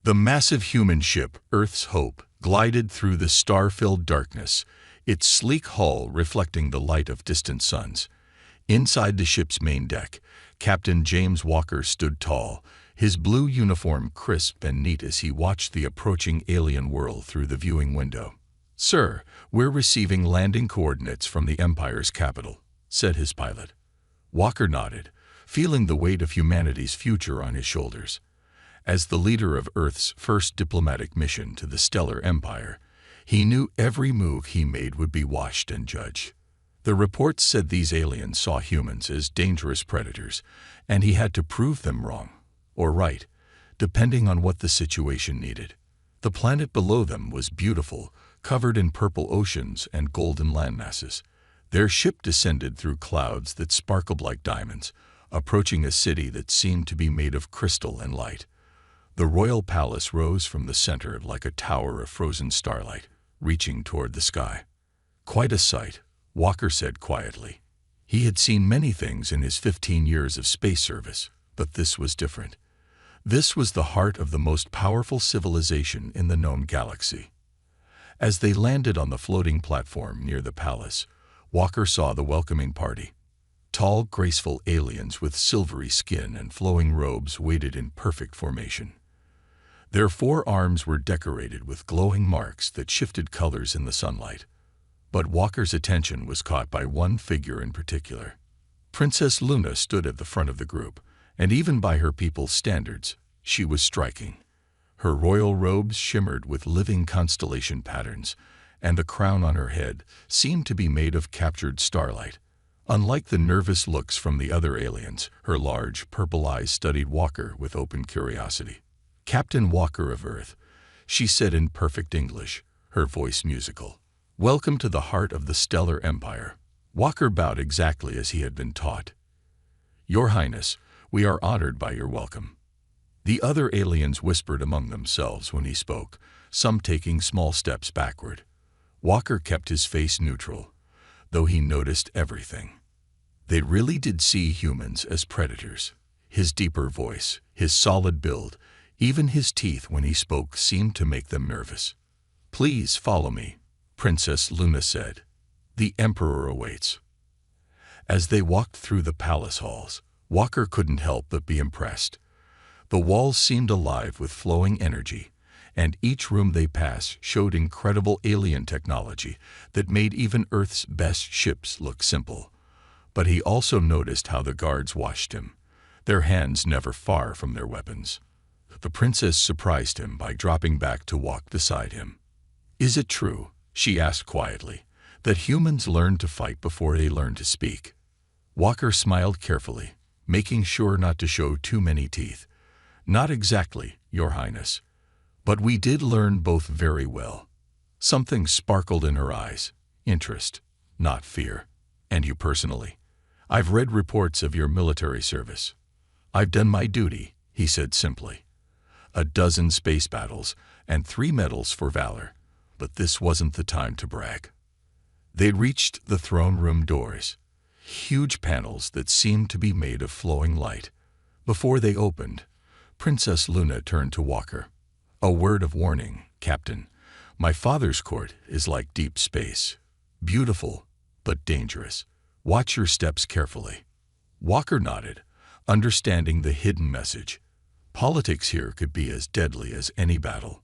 The massive human ship, Earth's Hope, glided through the star-filled darkness, its sleek hull reflecting the light of distant suns. Inside the ship's main deck, Captain James Walker stood tall, his blue uniform crisp and neat as he watched the approaching alien world through the viewing window. "Sir, we're receiving landing coordinates from the Empire's capital," said his pilot. Walker nodded, feeling the weight of humanity's future on his shoulders. As the leader of Earth's first diplomatic mission to the stellar empire, he knew every move he made would be watched and judged. The reports said these aliens saw humans as dangerous predators, and he had to prove them wrong, or right, depending on what the situation needed. The planet below them was beautiful, covered in purple oceans and golden landmasses. Their ship descended through clouds that sparkled like diamonds, approaching a city that seemed to be made of crystal and light. The royal palace rose from the center like a tower of frozen starlight, reaching toward the sky. "Quite a sight," Walker said quietly. He had seen many things in his 15 years of space service, but this was different. This was the heart of the most powerful civilization in the known galaxy. As they landed on the floating platform near the palace, Walker saw the welcoming party. Tall, graceful aliens with silvery skin and flowing robes waited in perfect formation. Their forearms were decorated with glowing marks that shifted colors in the sunlight. But Walker's attention was caught by one figure in particular. Princess Luna stood at the front of the group, and even by her people's standards, she was striking. Her royal robes shimmered with living constellation patterns, and the crown on her head seemed to be made of captured starlight. Unlike the nervous looks from the other aliens, her large, purple eyes studied Walker with open curiosity. "Captain Walker of Earth," she said in perfect English, her voice musical. "Welcome to the heart of the stellar empire." Walker bowed exactly as he had been taught. "Your Highness, we are honored by your welcome." The other aliens whispered among themselves when he spoke, some taking small steps backward. Walker kept his face neutral, though he noticed everything. They really did see humans as predators. His deeper voice, his solid build, even his teeth when he spoke seemed to make them nervous. "Please follow me," Princess Luna said. "The Emperor awaits." As they walked through the palace halls, Walker couldn't help but be impressed. The walls seemed alive with flowing energy, and each room they passed showed incredible alien technology that made even Earth's best ships look simple. But he also noticed how the guards watched him, their hands never far from their weapons. The princess surprised him by dropping back to walk beside him. "Is it true," she asked quietly, "that humans learn to fight before they learn to speak?" Walker smiled carefully, making sure not to show too many teeth. "Not exactly, Your Highness. But we did learn both very well." Something sparkled in her eyes, interest, not fear. "And you personally? I've read reports of your military service." "I've done my duty," he said simply. "A dozen space battles and 3 medals for valor, but this wasn't the time to brag." They reached the throne room doors, huge panels that seemed to be made of flowing light. Before they opened, Princess Luna turned to Walker. "A word of warning, Captain. My father's court is like deep space. Beautiful, but dangerous. Watch your steps carefully." Walker nodded, understanding the hidden message. Politics here could be as deadly as any battle.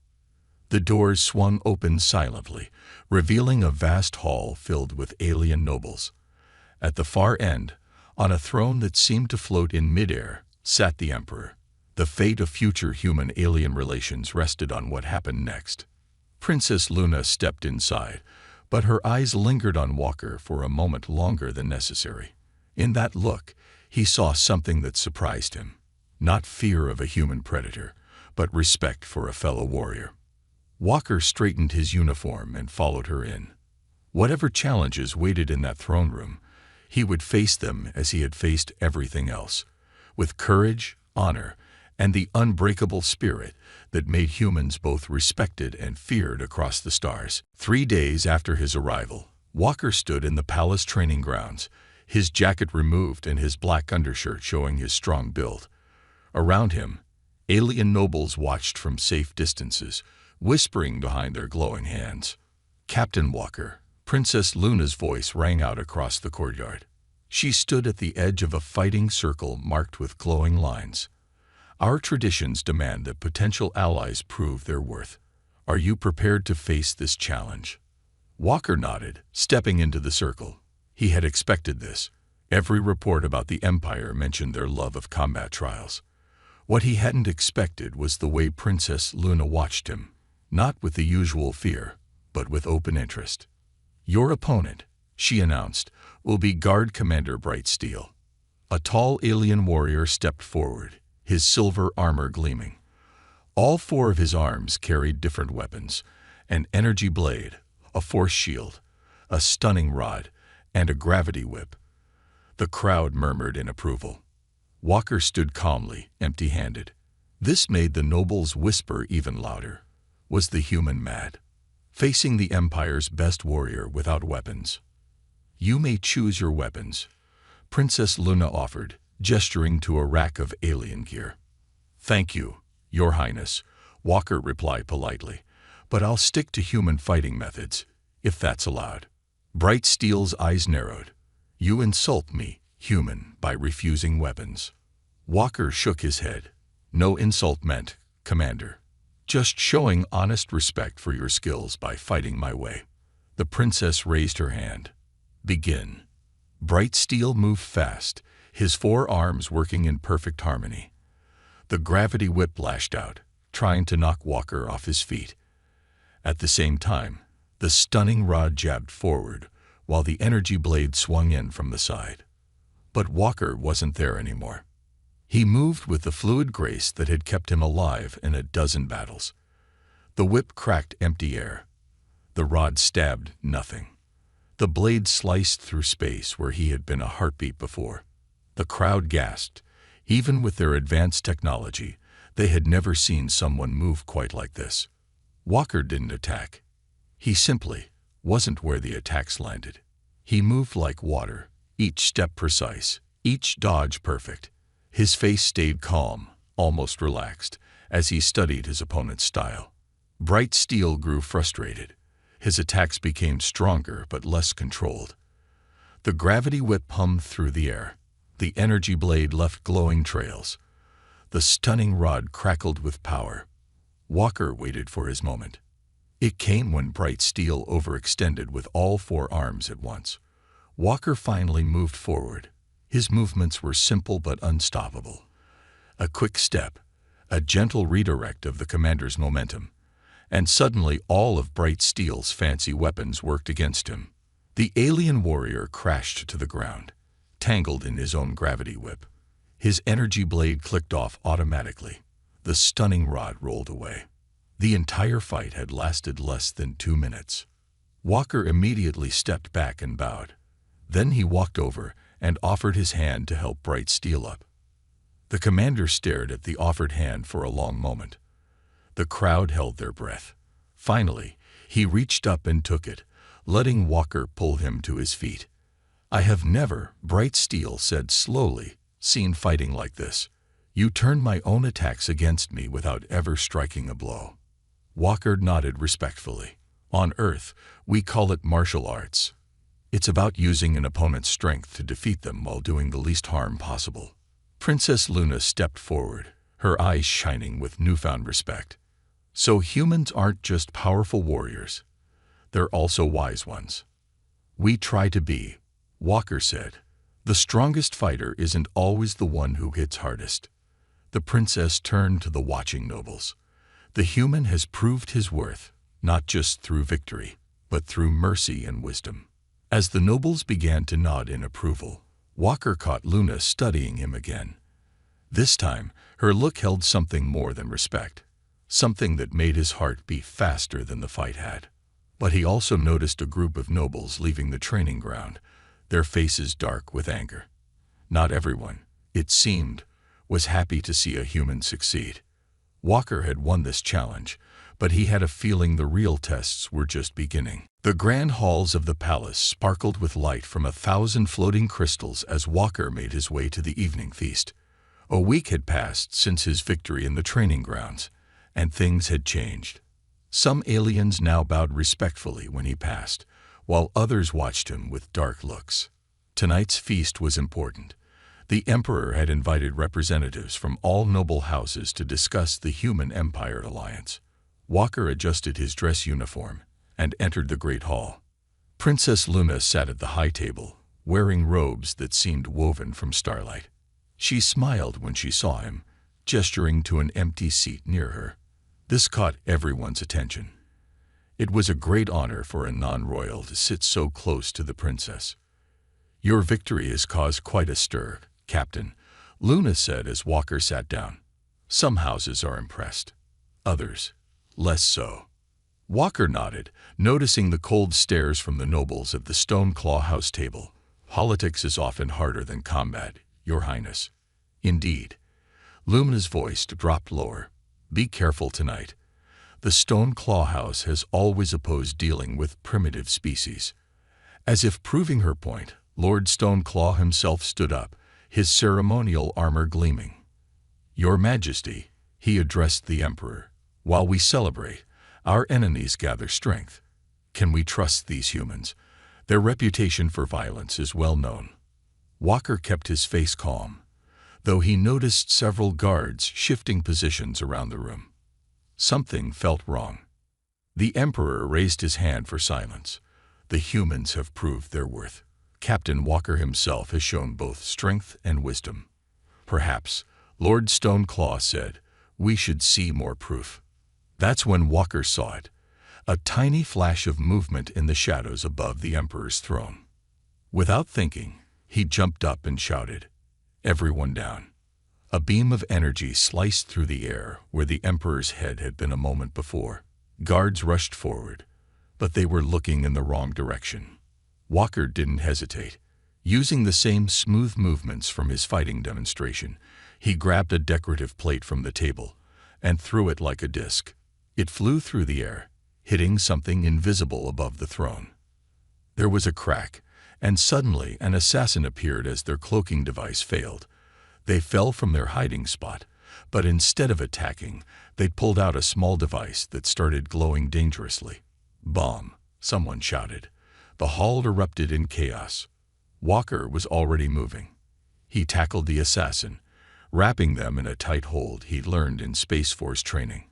The doors swung open silently, revealing a vast hall filled with alien nobles. At the far end, on a throne that seemed to float in midair, sat the Emperor. The fate of future human-alien relations rested on what happened next. Princess Luna stepped inside, but her eyes lingered on Walker for a moment longer than necessary. In that look, he saw something that surprised him. Not fear of a human predator, but respect for a fellow warrior. Walker straightened his uniform and followed her in. Whatever challenges waited in that throne room, he would face them as he had faced everything else, with courage, honor, and the unbreakable spirit that made humans both respected and feared across the stars. 3 days after his arrival, Walker stood in the palace training grounds, his jacket removed and his black undershirt showing his strong build. Around him, Alien nobles watched from safe distances, whispering behind their glowing hands. "Captain Walker," Princess Luna's voice rang out across the courtyard. She stood at the edge of a fighting circle marked with glowing lines. "Our traditions demand that potential allies prove their worth. Are you prepared to face this challenge?" Walker nodded, stepping into the circle. He had expected this. Every report about the Empire mentioned their love of combat trials. What he hadn't expected was the way Princess Luna watched him, not with the usual fear, but with open interest. "Your opponent," she announced, "will be Guard Commander Brightsteel." A tall alien warrior stepped forward, his silver armor gleaming. All four of his arms carried different weapons: an energy blade, a force shield, a stunning rod, and a gravity whip. The crowd murmured in approval. Walker stood calmly, empty-handed. This made the nobles whisper even louder. Was the human mad? Facing the Empire's best warrior without weapons. "You may choose your weapons," Princess Luna offered, gesturing to a rack of alien gear. "Thank you, Your Highness," Walker replied politely, "but I'll stick to human fighting methods, if that's allowed." Brightsteel's eyes narrowed. "You insult me, human, by refusing weapons." Walker shook his head. "No insult meant, Commander. Just showing honest respect for your skills by fighting my way." The princess raised her hand. "Begin." Brightsteel moved fast, his four arms working in perfect harmony. The gravity whip lashed out, trying to knock Walker off his feet. At the same time, the stunning rod jabbed forward, while the energy blade swung in from the side. But Walker wasn't there anymore. He moved with the fluid grace that had kept him alive in a dozen battles. The whip cracked empty air. The rod stabbed nothing. The blade sliced through space where he had been a heartbeat before. The crowd gasped. Even with their advanced technology, they had never seen someone move quite like this. Walker didn't attack. He simply wasn't where the attacks landed. He moved like water, each step precise, each dodge perfect. His face stayed calm, almost relaxed, as he studied his opponent's style. Brightsteel grew frustrated. His attacks became stronger but less controlled. The gravity whip hummed through the air. The energy blade left glowing trails. The stunning rod crackled with power. Walker waited for his moment. It came when Brightsteel overextended with all four arms at once. Walker finally moved forward. His movements were simple but unstoppable. A quick step, a gentle redirect of the commander's momentum, and suddenly all of Brightsteel's fancy weapons worked against him. The alien warrior crashed to the ground, tangled in his own gravity whip. His energy blade clicked off automatically. The stunning rod rolled away. The entire fight had lasted less than 2 minutes. Walker immediately stepped back and bowed. Then he walked over and offered his hand to help Brightsteel up. The commander stared at the offered hand for a long moment. The crowd held their breath. Finally, he reached up and took it, letting Walker pull him to his feet. "I have never," Brightsteel said slowly, "seen fighting like this. You turned my own attacks against me without ever striking a blow." Walker nodded respectfully. "On Earth, we call it martial arts. It's about using an opponent's strength to defeat them while doing the least harm possible." Princess Luna stepped forward, her eyes shining with newfound respect. "So humans aren't just powerful warriors. They're also wise ones." "We try to be," Walker said. "The strongest fighter isn't always the one who hits hardest." The princess turned to the watching nobles. "The human has proved his worth, not just through victory, but through mercy and wisdom." As the nobles began to nod in approval, Walker caught Luna studying him again. This time, her look held something more than respect, something that made his heart beat faster than the fight had. But he also noticed a group of nobles leaving the training ground, their faces dark with anger. Not everyone, it seemed, was happy to see a human succeed. Walker had won this challenge, but he had a feeling the real tests were just beginning. The grand halls of the palace sparkled with light from 1,000 floating crystals as Walker made his way to the evening feast. A week had passed since his victory in the training grounds, and things had changed. Some aliens now bowed respectfully when he passed, while others watched him with dark looks. Tonight's feast was important. The Emperor had invited representatives from all noble houses to discuss the Human Empire alliance. Walker adjusted his dress uniform and entered the Great Hall. Princess Luna sat at the high table, wearing robes that seemed woven from starlight. She smiled when she saw him, gesturing to an empty seat near her. This caught everyone's attention. It was a great honor for a non-royal to sit so close to the princess. "Your victory has caused quite a stir, Captain," Luna said as Walker sat down. "Some houses are impressed, others less so." Walker nodded, noticing the cold stares from the nobles at the stone claw house table. "Politics is often harder than combat, Your Highness." "Indeed." Luna's voice dropped lower. "Be careful tonight. The stone claw house has always opposed dealing with primitive species." As if proving her point, Lord Stoneclaw himself stood up, his ceremonial armor gleaming. "Your Majesty," he addressed the Emperor, "while we celebrate, our enemies gather strength. Can we trust these humans? Their reputation for violence is well known." Walker kept his face calm, though he noticed several guards shifting positions around the room. Something felt wrong. The Emperor raised his hand for silence. "The humans have proved their worth. Captain Walker himself has shown both strength and wisdom." "Perhaps," Lord Stoneclaw said, "we should see more proof." That's when Walker saw it, a tiny flash of movement in the shadows above the Emperor's throne. Without thinking, he jumped up and shouted, "Everyone down." A beam of energy sliced through the air where the Emperor's head had been a moment before. Guards rushed forward, but they were looking in the wrong direction. Walker didn't hesitate. Using the same smooth movements from his fighting demonstration, he grabbed a decorative plate from the table and threw it like a disc. It flew through the air, hitting something invisible above the throne. There was a crack, and suddenly an assassin appeared as their cloaking device failed. They fell from their hiding spot, but instead of attacking, they pulled out a small device that started glowing dangerously. "Bomb!" someone shouted. The hall erupted in chaos. Walker was already moving. He tackled the assassin, wrapping them in a tight hold he'd learned in Space Force training.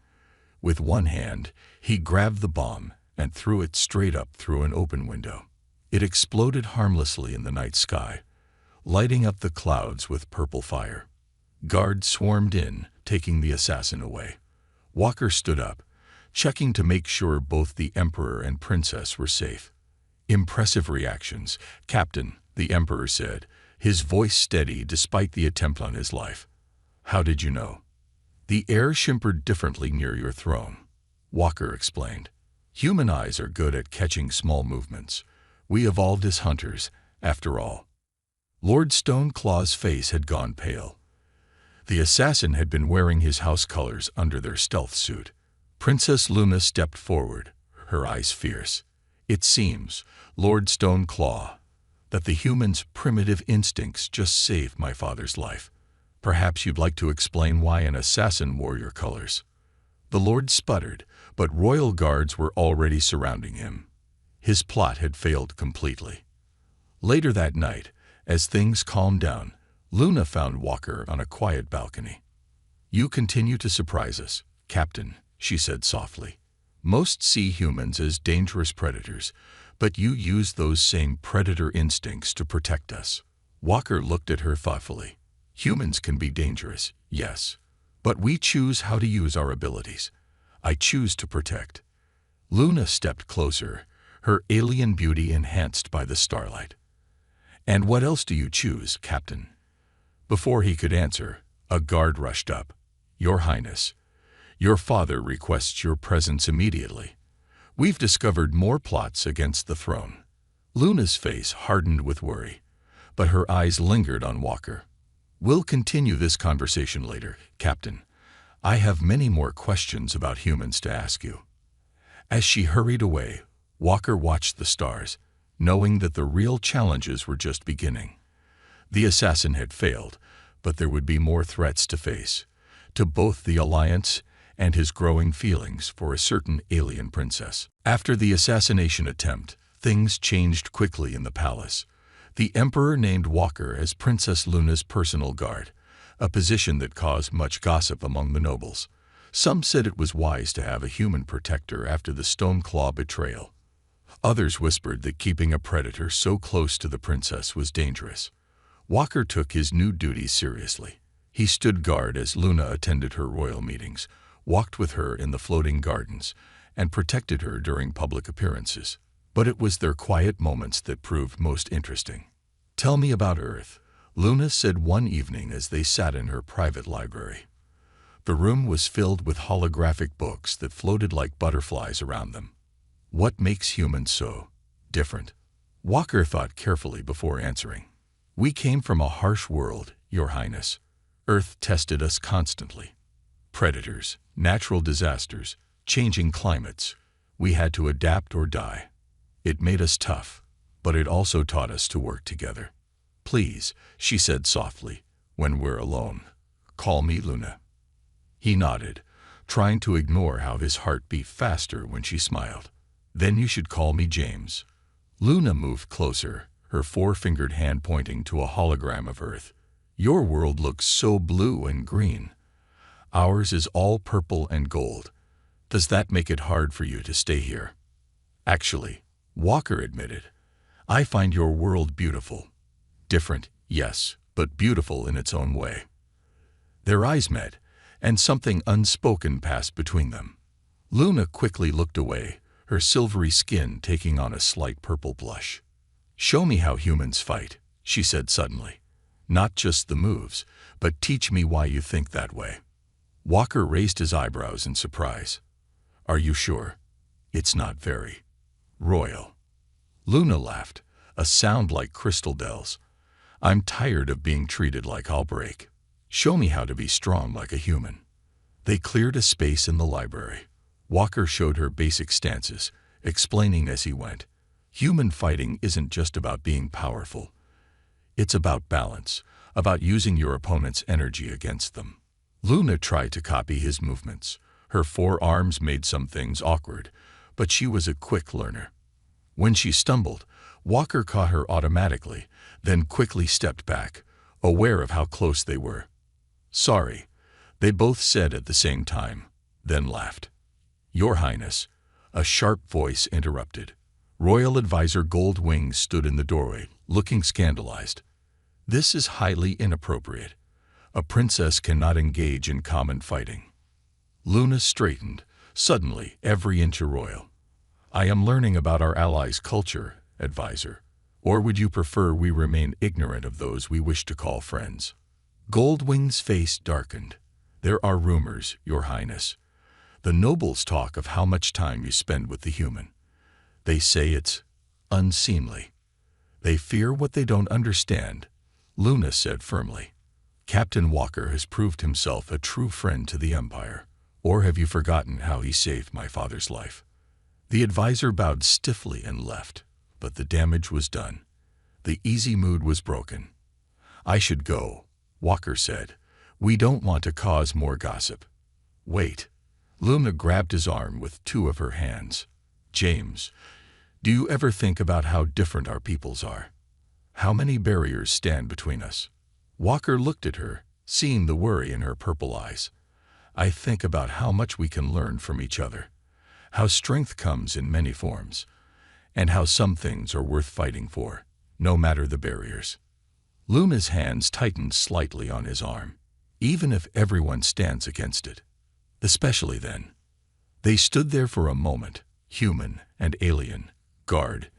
With one hand, he grabbed the bomb and threw it straight up through an open window. It exploded harmlessly in the night sky, lighting up the clouds with purple fire. Guards swarmed in, taking the assassin away. Walker stood up, checking to make sure both the Emperor and Princess were safe. "Impressive reactions, Captain," the Emperor said, his voice steady despite the attempt on his life. "How did you know?" "The air shimmered differently near your throne," Walker explained. "Human eyes are good at catching small movements. We evolved as hunters, after all." Lord Stoneclaw's face had gone pale. The assassin had been wearing his house colors under their stealth suit. Princess Luna stepped forward, her eyes fierce. "It seems, Lord Stoneclaw, that the humans' primitive instincts just saved my father's life. Perhaps you'd like to explain why an assassin wore your colors." The Lord sputtered, but royal guards were already surrounding him. His plot had failed completely. Later that night, as things calmed down, Luna found Walker on a quiet balcony. "You continue to surprise us, Captain," she said softly. "Most see humans as dangerous predators, but you use those same predator instincts to protect us." Walker looked at her thoughtfully. "Humans can be dangerous, yes, but we choose how to use our abilities. I choose to protect." Luna stepped closer, her alien beauty enhanced by the starlight. "And what else do you choose, Captain?" Before he could answer, a guard rushed up. "Your Highness, your father requests your presence immediately. We've discovered more plots against the throne." Luna's face hardened with worry, but her eyes lingered on Walker. "We'll continue this conversation later, Captain. I have many more questions about humans to ask you." As she hurried away, Walker watched the stars, knowing that the real challenges were just beginning. The assassin had failed, but there would be more threats to face, to both the Alliance and his growing feelings for a certain alien princess. After the assassination attempt, things changed quickly in the palace. The Emperor named Walker as Princess Luna's personal guard, a position that caused much gossip among the nobles. Some said it was wise to have a human protector after the Stoneclaw betrayal. Others whispered that keeping a predator so close to the princess was dangerous. Walker took his new duties seriously. He stood guard as Luna attended her royal meetings, walked with her in the floating gardens, and protected her during public appearances. But it was their quiet moments that proved most interesting. "Tell me about Earth," Luna said one evening as they sat in her private library. The room was filled with holographic books that floated like butterflies around them. "What makes humans so different?" Walker thought carefully before answering. "We came from a harsh world, Your Highness. Earth tested us constantly. Predators, natural disasters, changing climates. We had to adapt or die. It made us tough, but it also taught us to work together. Please," she said softly, "when we're alone, call me Luna." He nodded, trying to ignore how his heart beat faster when she smiled. "Then you should call me James." Luna moved closer, her four-fingered hand pointing to a hologram of Earth. "Your world looks so blue and green. Ours is all purple and gold. Does that make it hard for you to stay here?" "Actually," Walker admitted, "I find your world beautiful. Different, yes, but beautiful in its own way." Their eyes met, and something unspoken passed between them. Luna quickly looked away, her silvery skin taking on a slight purple blush. "Show me how humans fight," she said suddenly. "Not just the moves, but teach me why you think that way." Walker raised his eyebrows in surprise. "Are you sure? It's not very royal." Luna laughed, a sound like crystal bells. "I'm tired of being treated like I'll break. Show me how to be strong like a human." They cleared a space in the library. Walker showed her basic stances, explaining as he went. Human fighting isn't just about being powerful. It's about balance, about using your opponent's energy against them. Luna tried to copy his movements. Her forearms made some things awkward, but she was a quick learner. When she stumbled, Walker caught her automatically, then quickly stepped back, aware of how close they were. "Sorry," they both said at the same time, then laughed. "Your Highness," a sharp voice interrupted. Royal Advisor Goldwing stood in the doorway, looking scandalized. "This is highly inappropriate. A princess cannot engage in common fighting." Luna straightened, suddenly every inch a royal. "I am learning about our allies' culture, Advisor. Or would you prefer we remain ignorant of those we wish to call friends?" Goldwing's face darkened. "There are rumors, Your Highness. The nobles talk of how much time you spend with the human. They say it's unseemly. They fear what they don't understand," Luna said firmly. "Captain Walker has proved himself a true friend to the Empire. Or have you forgotten how he saved my father's life?" The advisor bowed stiffly and left, but the damage was done. The easy mood was broken. "I should go," Walker said. "We don't want to cause more gossip." "Wait." Luna grabbed his arm with two of her hands. "James, do you ever think about how different our peoples are? How many barriers stand between us?" Walker looked at her, seeing the worry in her purple eyes. "I think about how much we can learn from each other, how strength comes in many forms, and how some things are worth fighting for, no matter the barriers." Luna's hands tightened slightly on his arm. "Even if everyone stands against it. Especially then." They stood there for a moment, human and alien, guard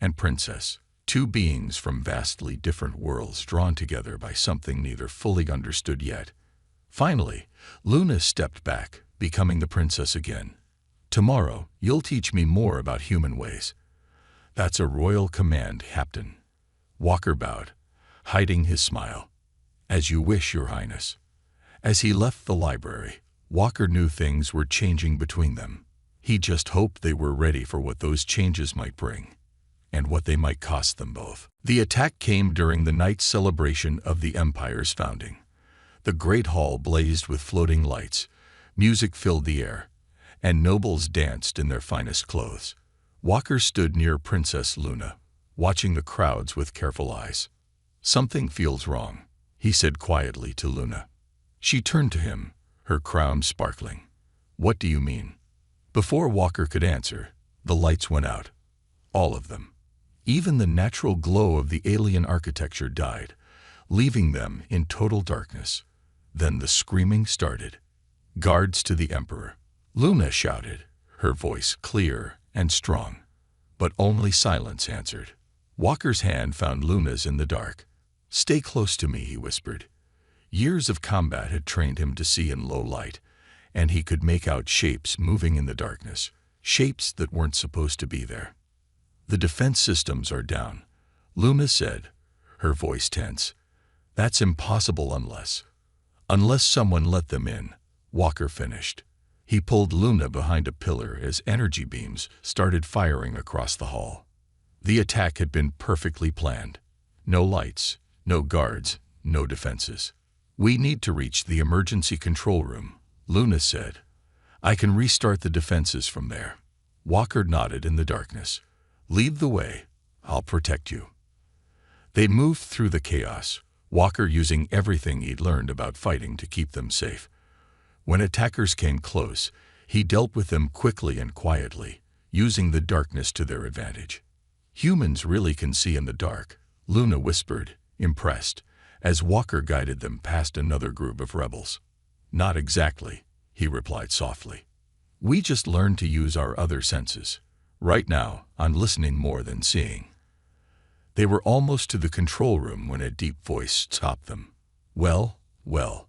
and princess, two beings from vastly different worlds drawn together by something neither fully understood yet. Finally, Luna stepped back, becoming the princess again. "Tomorrow, you'll teach me more about human ways." "That's a royal command, Captain." Walker bowed, hiding his smile. "As you wish, Your Highness." As he left the library, Walker knew things were changing between them. He just hoped they were ready for what those changes might bring, and what they might cost them both. The attack came during the night celebration of the Empire's founding. The great hall blazed with floating lights, music filled the air, and nobles danced in their finest clothes. Walker stood near Princess Luna, watching the crowds with careful eyes. "Something feels wrong," he said quietly to Luna. She turned to him, her crown sparkling. "What do you mean?" Before Walker could answer, the lights went out. All of them. Even the natural glow of the alien architecture died, leaving them in total darkness. Then the screaming started. "Guards to the Emperor!" Luna shouted, her voice clear and strong. But only silence answered. Walker's hand found Luna's in the dark. "Stay close to me," he whispered. Years of combat had trained him to see in low light, and he could make out shapes moving in the darkness, shapes that weren't supposed to be there. "The defense systems are down," Luna said, her voice tense. "That's impossible unless someone let them in," Walker finished. He pulled Luna behind a pillar as energy beams started firing across the hall. The attack had been perfectly planned. No lights, no guards, no defenses. "We need to reach the emergency control room," Luna said. "I can restart the defenses from there." Walker nodded in the darkness. "Lead the way. I'll protect you." They moved through the chaos, Walker using everything he'd learned about fighting to keep them safe. When attackers came close, he dealt with them quickly and quietly, using the darkness to their advantage. "Humans really can see in the dark," Luna whispered, impressed, as Walker guided them past another group of rebels. "Not exactly," he replied softly. "We just learned to use our other senses. Right now, I'm listening more than seeing." They were almost to the control room when a deep voice stopped them. "Well, well."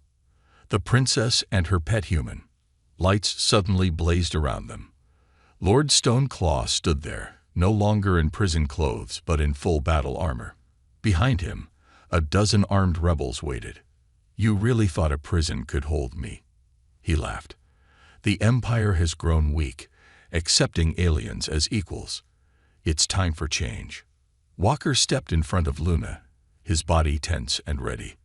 The princess and her pet human. Lights suddenly blazed around them. Lord Stoneclaw stood there, no longer in prison clothes but in full battle armor. Behind him, a dozen armed rebels waited. "You really thought a prison could hold me?" He laughed. "The Empire has grown weak, accepting aliens as equals. It's time for change." Walker stepped in front of Luna, his body tense and ready.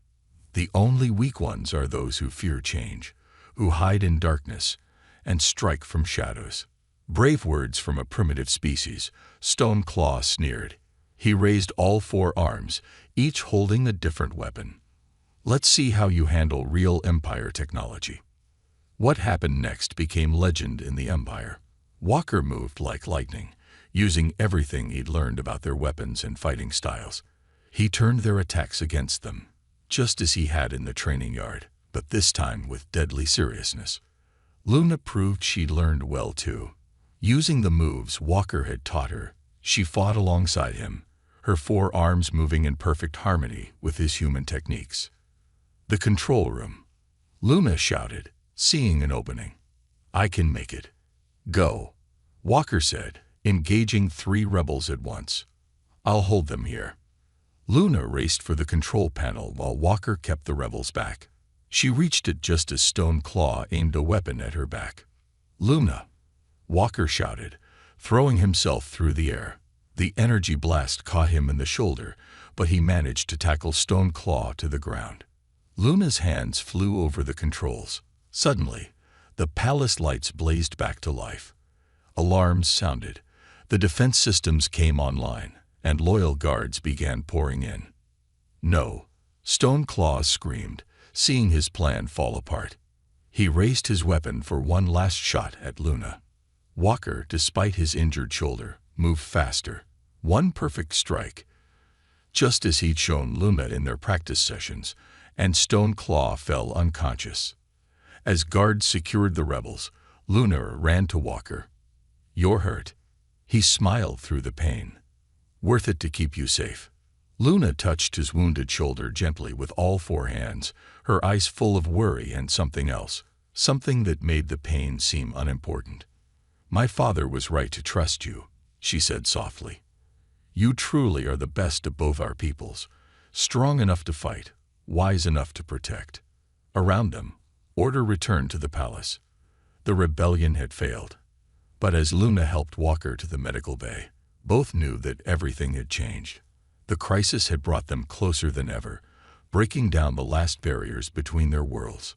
"The only weak ones are those who fear change, who hide in darkness, and strike from shadows." Brave words from a primitive species, Stoneclaw sneered. He raised all four arms, each holding a different weapon. "Let's see how you handle real Empire technology." What happened next became legend in the Empire. Walker moved like lightning, using everything he'd learned about their weapons and fighting styles. He turned their attacks against them, just as he had in the training yard, but this time with deadly seriousness. Luna proved she'd learned well too. Using the moves Walker had taught her, she fought alongside him, her four arms moving in perfect harmony with his human techniques. "The control room," Luna shouted, seeing an opening. "I can make it." "Go," Walker said, engaging 3 rebels at once. "I'll hold them here." Luna raced for the control panel while Walker kept the rebels back. She reached it just as Stoneclaw aimed a weapon at her back. "Luna!" Walker shouted, throwing himself through the air. The energy blast caught him in the shoulder, but he managed to tackle Stoneclaw to the ground. Luna's hands flew over the controls. Suddenly, the palace lights blazed back to life. Alarms sounded. The defense systems came online, and loyal guards began pouring in. "No!" Stoneclaw screamed, seeing his plan fall apart. He raised his weapon for one last shot at Luna. Walker, despite his injured shoulder, moved faster. One perfect strike, just as he'd shown Luna in their practice sessions, and Stoneclaw fell unconscious. As guards secured the rebels, Luna ran to Walker. "You're hurt." He smiled through the pain. "Worth it to keep you safe." Luna touched his wounded shoulder gently with all 4 hands, her eyes full of worry and something else, something that made the pain seem unimportant. "My father was right to trust you," she said softly. "You truly are the best of both our peoples, strong enough to fight, wise enough to protect." Around them, order returned to the palace. The rebellion had failed. But as Luna helped Walker to the medical bay, both knew that everything had changed. The crisis had brought them closer than ever, breaking down the last barriers between their worlds.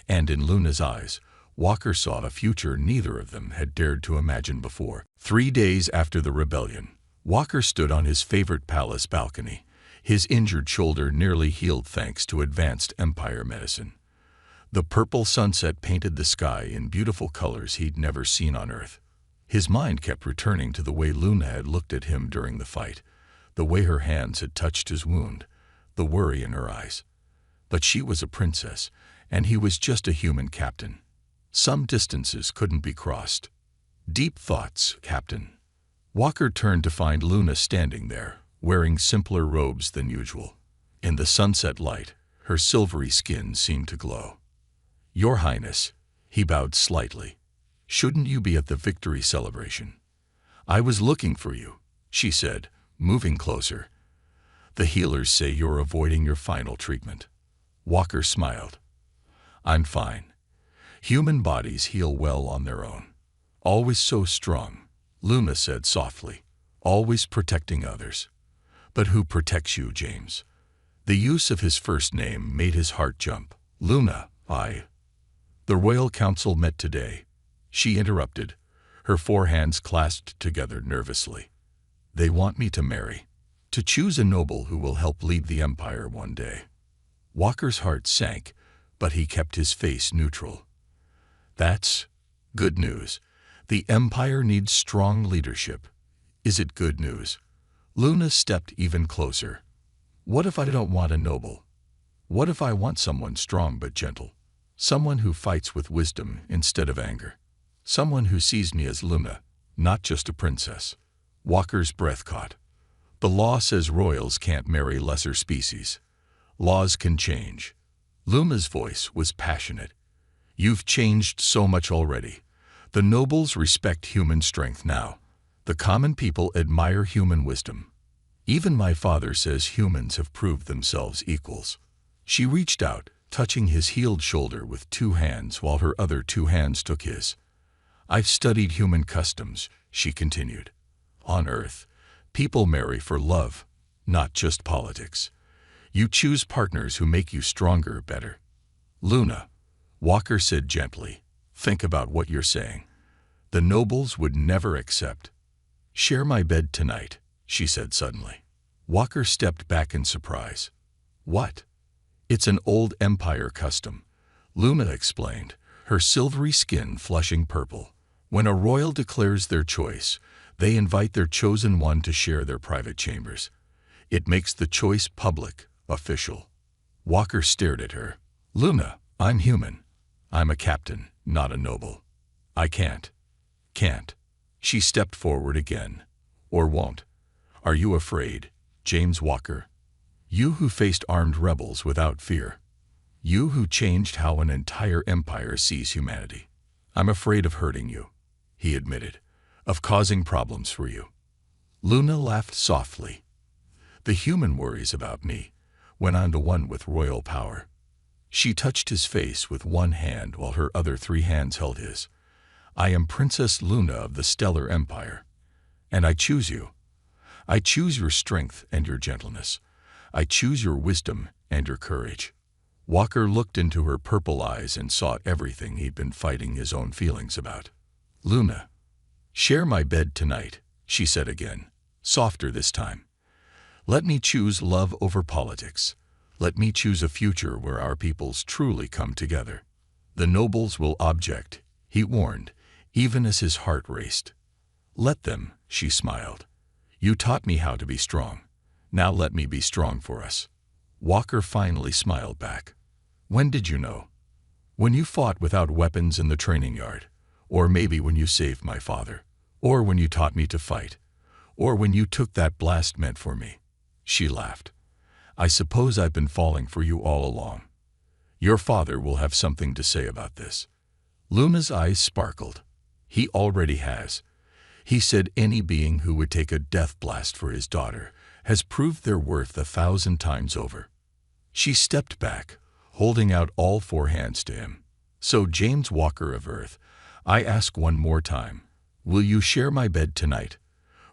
And in Luna's eyes, Walker saw a future neither of them had dared to imagine before. 3 days after the rebellion, Walker stood on his favorite palace balcony, his injured shoulder nearly healed thanks to advanced Empire medicine. The purple sunset painted the sky in beautiful colors he'd never seen on Earth. His mind kept returning to the way Luna had looked at him during the fight, the way her hands had touched his wound, the worry in her eyes. But she was a princess, and he was just a human captain. Some distances couldn't be crossed. Deep thoughts, Captain. Walker turned to find Luna standing there, wearing simpler robes than usual. In the sunset light, her silvery skin seemed to glow. Your Highness, he bowed slightly. Shouldn't you be at the victory celebration? I was looking for you, she said, moving closer. The healers say you're avoiding your final treatment. Walker smiled. I'm fine. Human bodies heal well on their own. Always so strong, Luna said softly, always protecting others. But who protects you, James? The use of his first name made his heart jump. Luna, I. The Royal Council met today, she interrupted, her 4 hands clasped together nervously. They want me to marry, to choose a noble who will help lead the Empire one day. Walker's heart sank, but he kept his face neutral. That's good news. The Empire needs strong leadership. Is it good news? Luna stepped even closer. What if I don't want a noble? What if I want someone strong but gentle? Someone who fights with wisdom instead of anger. Someone who sees me as Luna, not just a princess. Walker's breath caught. The law says royals can't marry lesser species. Laws can change. Luna's voice was passionate. You've changed so much already. The nobles respect human strength now. The common people admire human wisdom. Even my father says humans have proved themselves equals. She reached out, touching his healed shoulder with 2 hands while her other 2 hands took his. I've studied human customs, she continued. On Earth, people marry for love, not just politics. You choose partners who make you stronger, better. Luna, Walker said gently, think about what you're saying. The nobles would never accept. Share my bed tonight, she said suddenly. Walker stepped back in surprise. What? It's an old Empire custom, Luna explained, her silvery skin flushing purple. When a royal declares their choice, they invite their chosen one to share their private chambers. It makes the choice public, official. Walker stared at her. Luna, I'm human. I'm a captain, not a noble. I can't. She stepped forward again. Or won't. Are you afraid, James Walker? You who faced armed rebels without fear. You who changed how an entire empire sees humanity. I'm afraid of hurting you, he admitted, of causing problems for you. Luna laughed softly. The human worries about me went on to one with royal power. She touched his face with 1 hand while her other 3 hands held his. I am Princess Luna of the Stellar Empire. And I choose you. I choose your strength and your gentleness. I choose your wisdom and your courage. Walker looked into her purple eyes and saw everything he'd been fighting his own feelings about. Luna, share my bed tonight, she said again, softer this time. Let me choose love over politics. Let me choose a future where our peoples truly come together. The nobles will object, he warned, even as his heart raced. Let them, she smiled. You taught me how to be strong. Now let me be strong for us. Walker finally smiled back. When did you know? When you fought without weapons in the training yard, or maybe when you saved my father, or when you taught me to fight, or when you took that blast meant for me. She laughed. I suppose I've been falling for you all along. Your father will have something to say about this. Luna's eyes sparkled. He already has. He said any being who would take a death blast for his daughter has proved their worth 1,000 times over. She stepped back, holding out all 4 hands to him. So James Walker of Earth, I ask one more time, will you share my bed tonight?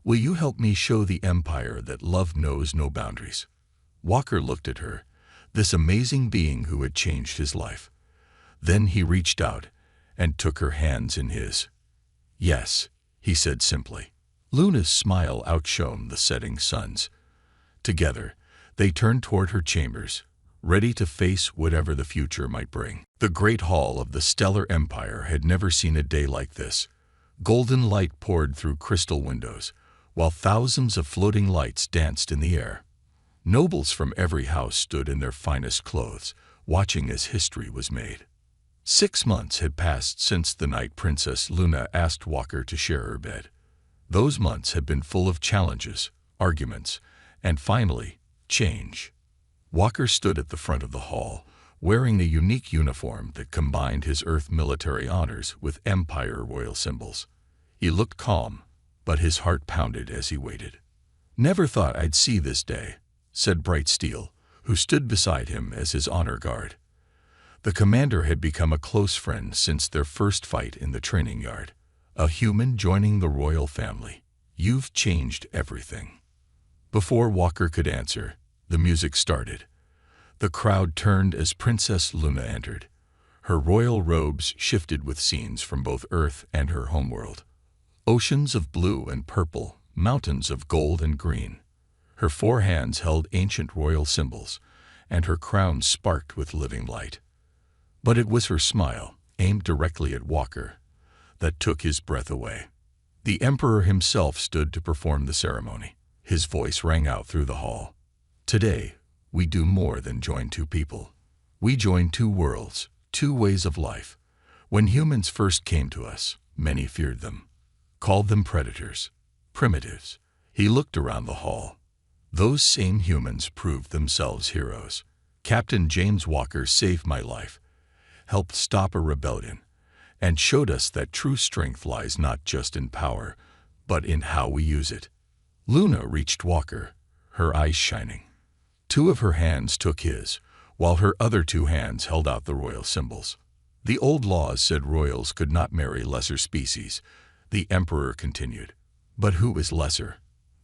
Will you help me show the Empire that love knows no boundaries? Walker looked at her, this amazing being who had changed his life. Then he reached out and took her hands in his. "Yes," he said simply. Luna's smile outshone the setting suns. Together, they turned toward her chambers, ready to face whatever the future might bring. The great hall of the stellar empire had never seen a day like this. Golden light poured through crystal windows, while thousands of floating lights danced in the air. Nobles from every house stood in their finest clothes, watching as history was made. 6 months had passed since the night Princess Luna asked Walker to share her bed. Those months had been full of challenges, arguments, and finally, change. Walker stood at the front of the hall, wearing a unique uniform that combined his Earth military honors with Empire royal symbols. He looked calm, but his heart pounded as he waited. "Never thought I'd see this day," said Bright Steel, who stood beside him as his honor guard. The commander had become a close friend since their first fight in the training yard. "A human joining the royal family. You've changed everything." Before Walker could answer, the music started. The crowd turned as Princess Luna entered. Her royal robes shifted with scenes from both Earth and her homeworld. Oceans of blue and purple, mountains of gold and green. Her 4 hands held ancient royal symbols, and her crown sparked with living light. But it was her smile, aimed directly at Walker, that took his breath away. The Emperor himself stood to perform the ceremony. His voice rang out through the hall. "Today, we do more than join 2 people. We join 2 worlds, 2 ways of life. When humans first came to us, many feared them, called them predators, primitives." He looked around the hall. Those same humans proved themselves heroes. Captain James Walker saved my life, helped stop a rebellion, and showed us that true strength lies not just in power, but in how we use it. Luna reached Walker, her eyes shining. 2 of her hands took his, while her other 2 hands held out the royal symbols. "The old laws said royals could not marry lesser species," the Emperor continued. "But who is lesser?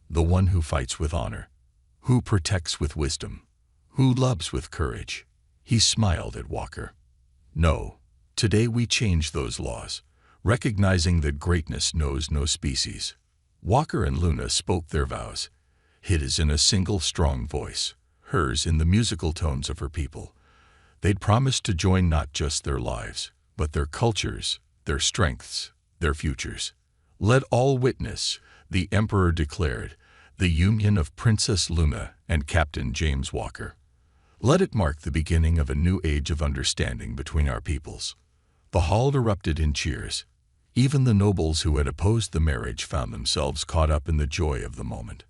The one who fights with honor, who protects with wisdom, who loves with courage." He smiled at Walker. "No, today we change those laws, recognizing that greatness knows no species." Walker and Luna spoke their vows, his in a single strong voice, hers in the musical tones of her people. They'd promised to join not just their lives, but their cultures, their strengths, their futures. "Let all witness," the Emperor declared, "the union of Princess Luna and Captain James Walker. Let it mark the beginning of a new age of understanding between our peoples." The hall erupted in cheers. Even the nobles who had opposed the marriage found themselves caught up in the joy of the moment.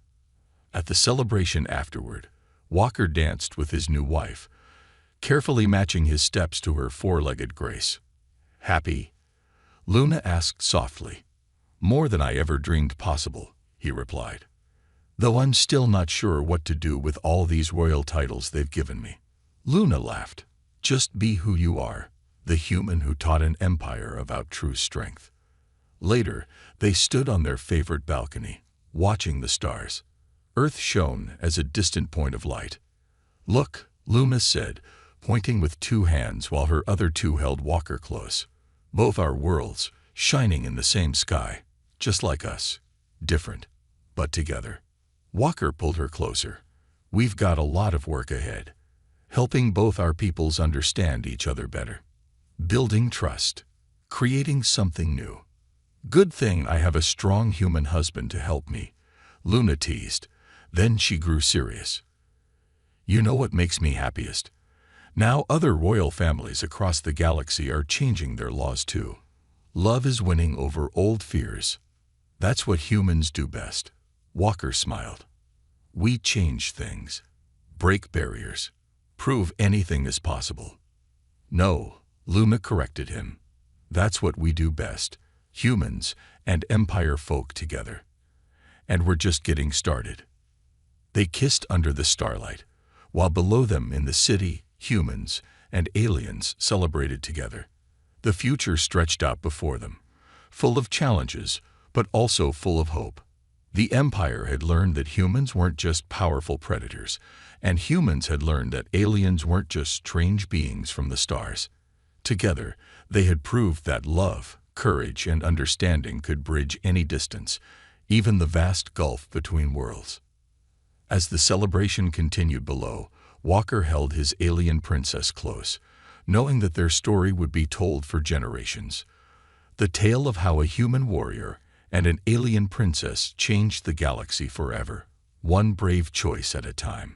At the celebration afterward, Walker danced with his new wife, carefully matching his steps to her 4-legged grace. "Happy?" Luna asked softly. "More than I ever dreamed possible," he replied. "Though I'm still not sure what to do with all these royal titles they've given me." Luna laughed. "Just be who you are, the human who taught an empire about true strength." Later, they stood on their favorite balcony, watching the stars. Earth shone as a distant point of light. "Look," Luna said, pointing with 2 hands while her other 2 held Walker close. "Both our worlds, shining in the same sky, just like us, different, but together." Walker pulled her closer. "We've got a lot of work ahead, helping both our peoples understand each other better, building trust, creating something new." "Good thing I have a strong human husband to help me," Luna teased. Then she grew serious. "You know what makes me happiest? Now other royal families across the galaxy are changing their laws too. Love is winning over old fears. That's what humans do best." Walker smiled. "We change things, break barriers, prove anything is possible." "No," Luna corrected him. "That's what we do best, humans and empire folk together. And we're just getting started." They kissed under the starlight, while below them in the city, humans and aliens celebrated together. The future stretched out before them, full of challenges, but also full of hope. The Empire had learned that humans weren't just powerful predators, and humans had learned that aliens weren't just strange beings from the stars. Together, they had proved that love, courage, and understanding could bridge any distance, even the vast gulf between worlds. As the celebration continued below, Walker held his alien princess close, knowing that their story would be told for generations. The tale of how a human warrior and an alien princess changed the galaxy forever, one brave choice at a time.